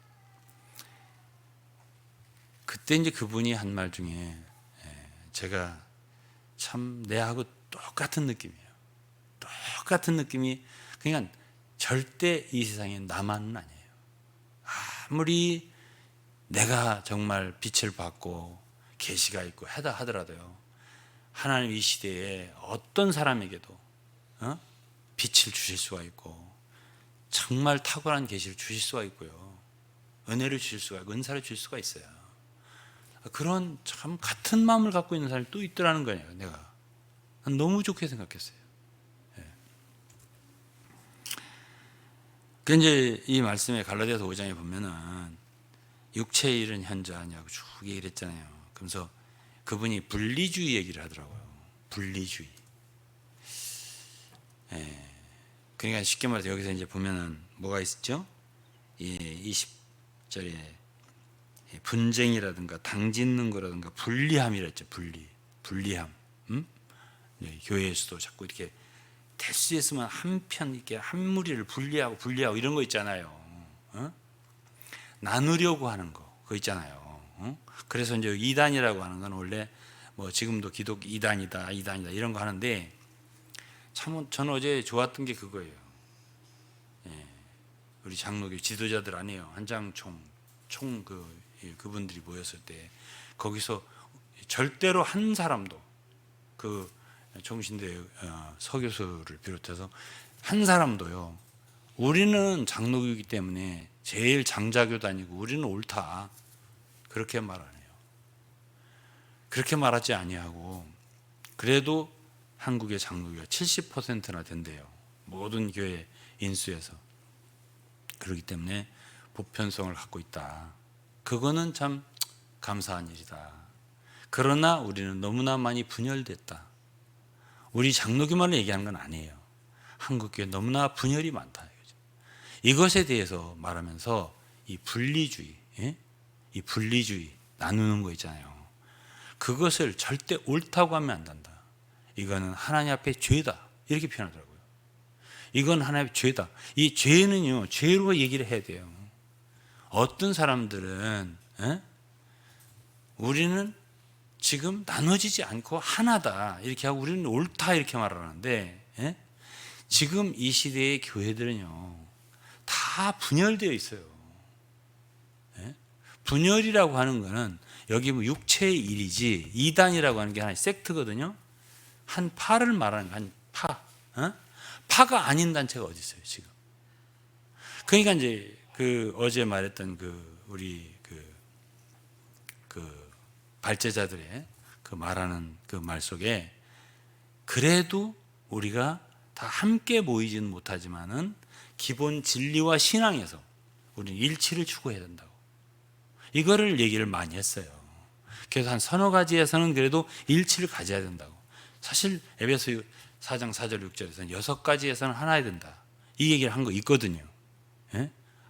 그때 이제 그분이 한 말 중에 제가 참 내하고 똑같은 느낌이에요. 똑같은 느낌이, 그러니까 절대 이 세상에 나만은 아니에요. 아무리 내가 정말 빛을 받고 계시가 있고 하더라도요, 하나님 이 시대에 어떤 사람에게도 빛을 주실 수가 있고 정말 탁월한 계시를 주실 수가 있고요, 은혜를 주실 수가 있고 은사를 주실 수가 있어요. 그런 참 같은 마음을 갖고 있는 사람이 또 있더라는 거예요. 내가 너무 좋게 생각했어요. 그 이제 이 말씀에 갈라디아서 5장에 보면은 육체의 일은 현저하냐고 쭉 얘기를 했잖아요. 그러면서 그분이 분리주의 얘기를 하더라고요. 분리주의. 그러니까 쉽게 말해서 여기서 이제 보면은 뭐가 있었죠? 20절에 분쟁이라든가 당짓는 거라든가 분리함이랬죠. 분리함. 교회에서도 자꾸 이렇게 될 수 있으면 한편 이렇게 한 무리를 분리하고 이런 거 있잖아요. 나누려고 하는 거, 그거 있잖아요. 그래서 이제 이단이라고 하는 건 원래 뭐 지금도 기독 이단이다 이런 거 하는데, 참 저는 어제 좋았던 게 그거예요. 우리 장로교 지도자들 아니에요. 한장총 그분들이 모였을 때 거기서 절대로 한 사람도, 그 총신대 서교수를 비롯해서 한 사람도요, 우리는 장로교이기 때문에 제일 장자교도 아니고 우리는 옳다, 그렇게 말 안 해요. 그렇게 말하지 아니하고, 그래도 한국의 장로교가 70%나 된대요, 모든 교회 인수에서. 그렇기 때문에 보편성을 갖고 있다. 그거는 참 감사한 일이다. 그러나 우리는 너무나 많이 분열됐다. 우리 장로교만을 얘기하는 건 아니에요. 한국교회 너무나 분열이 많다. 이것에 대해서 말하면서 이 분리주의 나누는 거 있잖아요. 그것을 절대 옳다고 하면 안 된다. 이거는 하나님 앞에 죄다, 이렇게 표현하더라고요. 이건 하나님의 죄다. 이 죄는요, 죄로 얘기를 해야 돼요. 어떤 사람들은 우리는 지금 나눠지지 않고 하나다 이렇게 하고 우리는 옳다 이렇게 말하는데, 지금 이 시대의 교회들은요 다 분열되어 있어요. 분열이라고 하는 거는 여기 뭐 육체의 일이지, 이단이라고 하는 게 하나의 섹트거든요. 한 파를 말하는 거, 한 파. 파가 아닌 단체가 어디 있어요 지금? 그러니까 이제 그 어제 말했던 우리 발제자들의 그 말하는 그 말 속에, 그래도 우리가 다 함께 모이지는 못하지만은 기본 진리와 신앙에서 우리는 일치를 추구해야 된다고, 이거를 얘기를 많이 했어요. 그래서 한 서너 가지에서는 그래도 일치를 가져야 된다고. 사실 에베소 4장 4절 6절에서는 6가지에서는 하나야 된다, 이 얘기를 한 거 있거든요.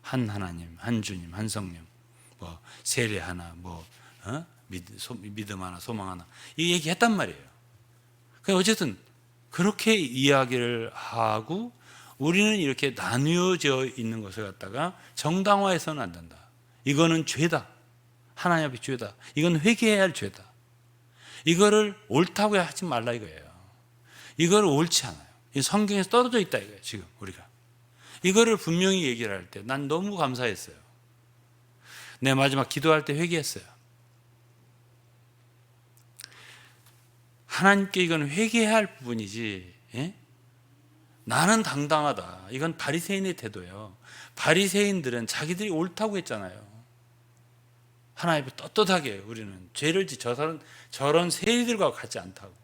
한 하나님, 한 주님, 한 성령, 뭐 세례 하나, 뭐 믿음 하나, 소망 하나, 이 얘기했단 말이에요. 그러니까 어쨌든 그렇게 이야기를 하고 우리는 이렇게 나뉘어져 있는 것을 갖다가 정당화해서는 안 된다. 이거는 죄다. 하나님 앞에 죄다. 이건 회개해야 할 죄다. 이거를 옳다고 하지 말라 이거예요. 이거를 옳지 않아요. 이 성경에서 떨어져 있다 이거예요. 지금 우리가 이거를 분명히 얘기를 할 때 난 너무 감사했어요. 내 마지막 기도할 때 회개했어요. 하나님께 이건 회개해야 할 부분이지, 예? 나는 당당하다. 이건 바리새인의 태도예요. 바리새인들은 자기들이 옳다고 했잖아요. 하나님 앞에 떳떳하게 우리는 죄를 저런 세리들과 같지 않다고.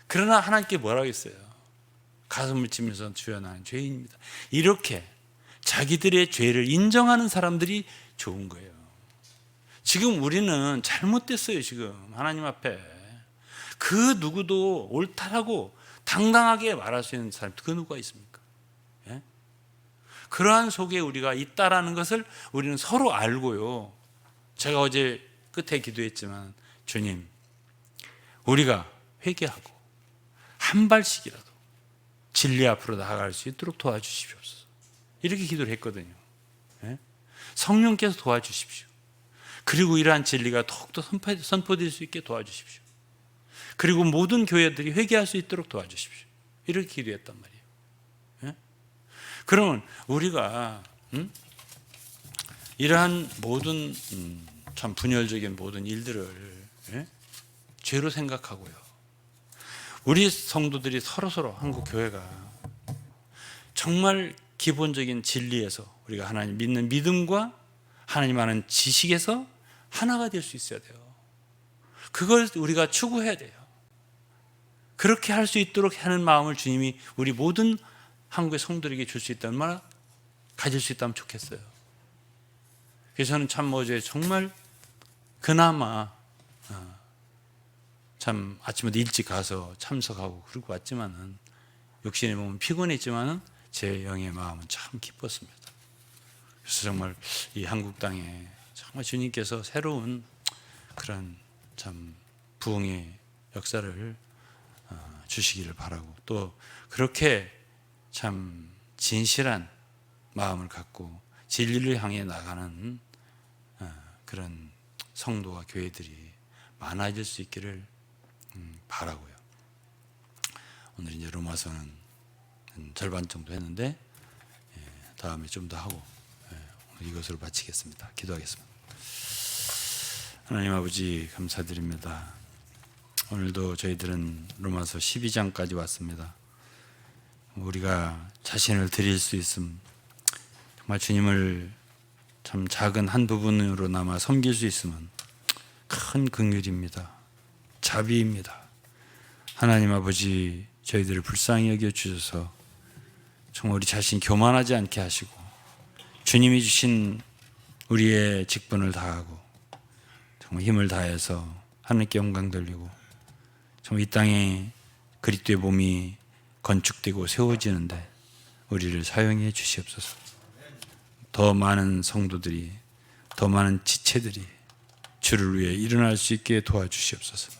그러나 하나님께 뭐라고 했어요? 가슴을 치면서 주여 나는 죄인입니다. 이렇게 자기들의 죄를 인정하는 사람들이 좋은 거예요. 지금 우리는 잘못됐어요. 지금 하나님 앞에 그 누구도 옳다라고 당당하게 말할 수 있는 사람 그 누구가 있습니까? 예? 그러한 속에 우리가 있다라는 것을 우리는 서로 알고요. 제가 어제 끝에 기도했지만 주님, 우리가 회개하고 한 발씩이라도 진리 앞으로 나아갈 수 있도록 도와주십시옵소서. 이렇게 기도를 했거든요. 예? 성령께서 도와주십시오. 그리고 이러한 진리가 더욱더 선포될 수 있게 도와주십시오. 그리고 모든 교회들이 회개할 수 있도록 도와주십시오. 이렇게 기도했단 말이에요. 예? 그러면 우리가 이러한 모든 참 분열적인 모든 일들을, 예? 죄로 생각하고요. 우리 성도들이 서로서로 한국 교회가 정말 기본적인 진리에서 우리가 하나님 믿는 믿음과 하나님 아는 지식에서 하나가 될 수 있어야 돼요. 그걸 우리가 추구해야 돼요. 그렇게 할 수 있도록 하는 마음을 주님이 우리 모든 한국의 성도들에게 줄 수 있다면 얼마나 가질 수 있다면 좋겠어요. 그래서 저는 참 어제 정말 그나마 참 아침부터 일찍 가서 참석하고 그러고 왔지만은 욕심에 보면 피곤했지만은 제 영의 마음은 참 기뻤습니다. 그래서 정말 이 한국 땅에 정말 주님께서 새로운 그런 참 부흥의 역사를 주시기를 바라고, 또 그렇게 참 진실한 마음을 갖고 진리를 향해 나가는 그런 성도와 교회들이 많아질 수 있기를 바라고요. 오늘 이제 로마서는 절반 정도 했는데 다음에 좀 더 하고 오늘 이것으로 마치겠습니다. 기도하겠습니다. 하나님 아버지 감사드립니다. 오늘도 저희들은 로마서 12장까지 왔습니다. 우리가 자신을 드릴 수 있음, 정말 주님을 참 작은 한 부분으로나마 섬길 수 있으면 큰 긍휼입니다. 자비입니다. 하나님 아버지, 저희들을 불쌍히 여겨주셔서 정말 우리 자신 교만하지 않게 하시고 주님이 주신 우리의 직분을 다하고 정말 힘을 다해서 하나님께 영광 돌리고 정말 이 땅에 그리스도의 몸이 건축되고 세워지는데 우리를 사용해 주시옵소서. 더 많은 성도들이, 더 많은 지체들이 주를 위해 일어날 수 있게 도와주시옵소서.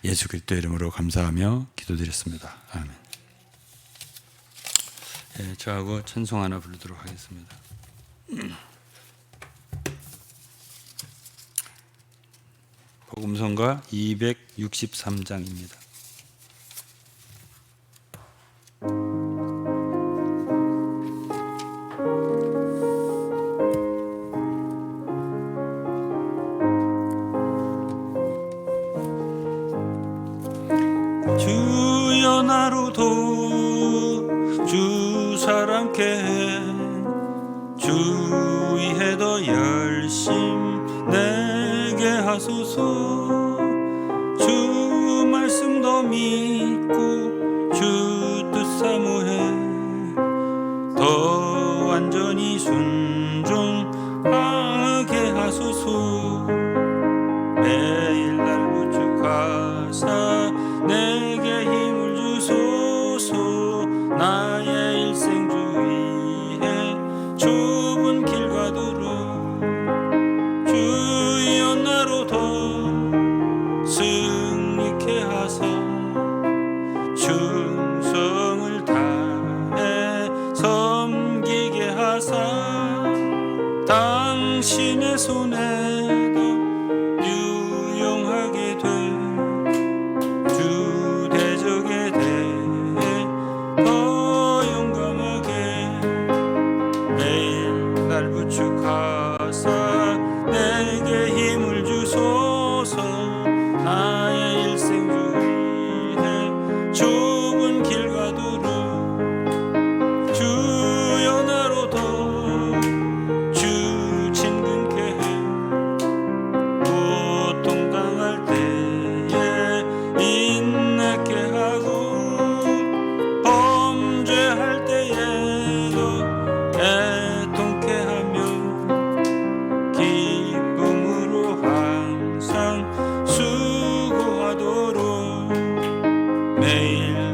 예수 그리스도의 이름으로 감사하며 기도드렸습니다. 아멘. 네, 저하고 찬송 하나 부르도록 하겠습니다. 복음성가 263장입니다. 주여 나로도 주 사랑케 해 주 위해 더 열심 내게 하소서. 주 말씀 더 믿고 주 뜻 사모해 더 완전히 순종하게 하소서. 매일 날 부축하사 내게 힘을 주소서. 나의 일생 주 위에 신의 손에도 유용하게 돼 주 대적에 대해 더 용감하게 매일 날 부축하사 내게 힘을 주소서. 나의 일생 주위에 좁은 길 가도록 주여 나로 더 주 친근케 해. 고통당할 때에 인내케 하고 범죄할 때에도 애통케 하며 기쁨으로 항상 수고하도록 매일